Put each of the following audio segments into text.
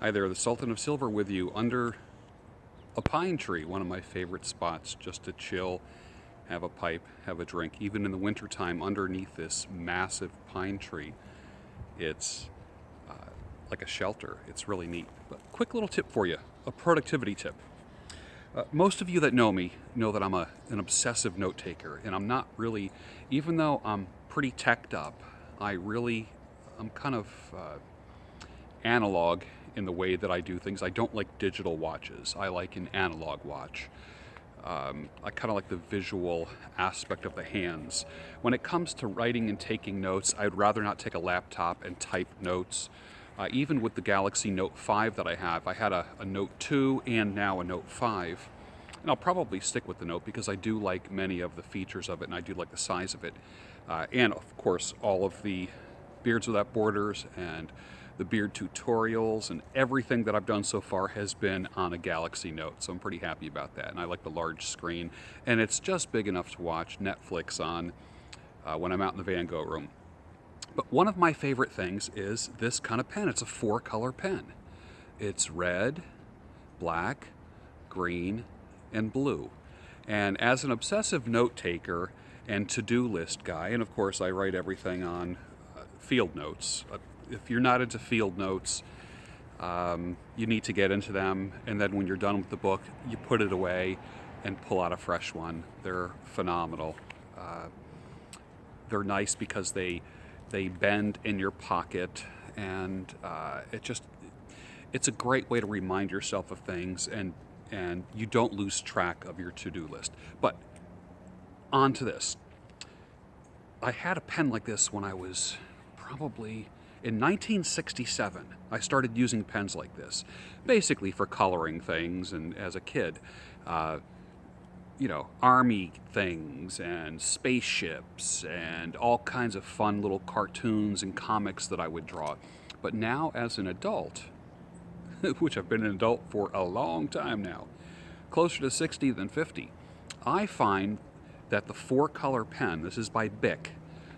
Hi there, the Sultan of Silver with you under a pine tree, one of my favorite spots just to chill, have a pipe, have a drink. Even in the wintertime, underneath this massive pine tree, it's like a shelter. It's really neat. But quick little tip for you, a productivity tip. Most of you that know me know that I'm an obsessive note taker, and I'm not really, even though I'm pretty teched up, I'm kind of analog in the way that I do things. I don't like digital watches. I like an analog watch. I kind of like the visual aspect of the hands. When it comes to writing and taking notes, I'd rather not take a laptop and type notes. Even with the Galaxy Note 5 that I had a Note 2 and now a Note 5. And I'll probably stick with the Note because I do like many of the features of it and I do like the size of it. And of course, all of the Beards Without Borders and the beard tutorials and everything that I've done so far has been on a Galaxy Note, so I'm pretty happy about that. And I like the large screen, and it's just big enough to watch Netflix on when I'm out in the Van Gogh room. But one of my favorite things is this kind of pen. It's a 4-color pen. It's red, black, green, and blue. And as an obsessive note taker and to-do list guy, and of course I write everything on field notes. If you're not into field notes, you need to get into them. And then when you're done with the book, you put it away and pull out a fresh one. They're phenomenal. They're nice because they bend in your pocket, and it's a great way to remind yourself of things, and you don't lose track of your to-do list. But on to this. I had a pen like this when I was probably in 1967. I started using pens like this, basically for coloring things, and as a kid, army things and spaceships and all kinds of fun little cartoons and comics that I would draw. But now, as an adult, which I've been an adult for a long time now, closer to 60 than 50, I find that the 4-color pen, this is by Bic,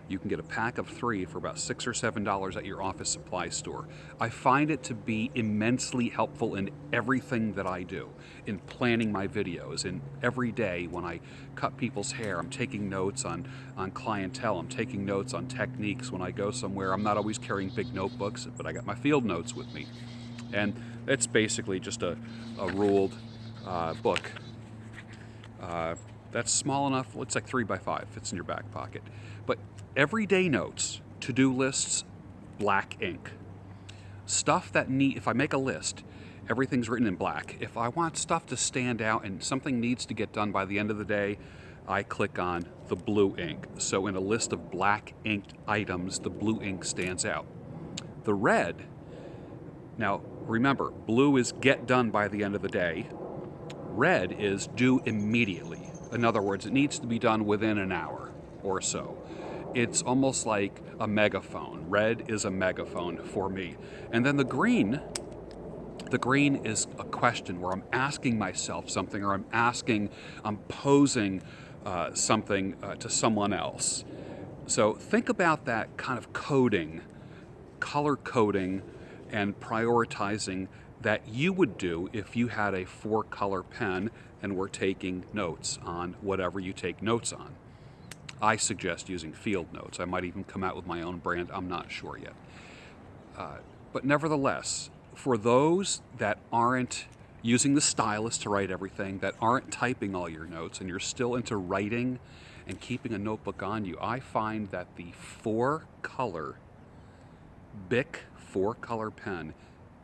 you can get a pack of 3 for about $6 or $7 at your office supply store. I find it to be immensely helpful in everything that I do, in planning my videos, in every day when I cut people's hair. I'm taking notes on clientele. I'm taking notes on techniques when I go somewhere. I'm not always carrying big notebooks, but I got my field notes with me. And it's basically just a ruled book. That's small enough. It's like 3x5. Fits in your back pocket. But everyday notes, to-do lists, black ink. Stuff that if I make a list, everything's written in black. If I want stuff to stand out and something needs to get done by the end of the day, I click on the blue ink. So in a list of black inked items, the blue ink stands out. The red, now remember, blue is get done by the end of the day. Red is do immediately. In other words, it needs to be done within an hour or so. It's almost like a megaphone. Red is a megaphone for me. And then the green is a question where I'm asking myself something, or I'm posing something to someone else. So think about that kind of coding, color coding, and prioritizing that you would do if you had a 4-color pen and were taking notes on whatever you take notes on. I suggest using field notes. I might even come out with my own brand. I'm not sure yet. But nevertheless, for those that aren't using the stylus to write everything, that aren't typing all your notes, and you're still into writing and keeping a notebook on you, I find that the 4-color Bic 4-color pen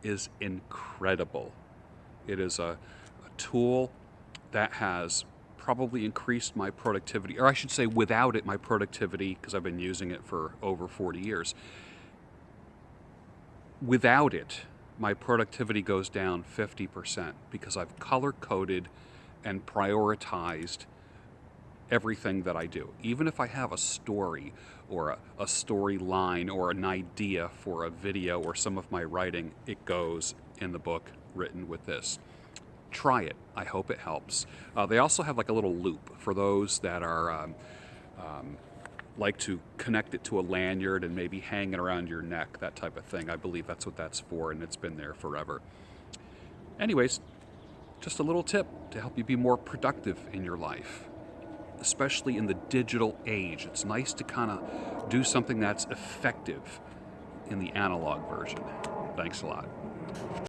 is incredible. It is a tool that has probably increased my productivity, or I should say without it, my productivity, because I've been using it for over 40 years. Without it, my productivity goes down 50% because I've color-coded and prioritized everything that I do. Even if I have a story or a storyline or an idea for a video or some of my writing, it goes in the book written with this. Try it. I hope it helps. They also have like a little loop for those that are like to connect it to a lanyard and maybe hang it around your neck, that type of thing. I believe that's what that's for, and it's been there forever. Anyways, just a little tip to help you be more productive in your life, especially in the digital age. It's nice to kind of do something that's effective in the analog version. Thanks a lot.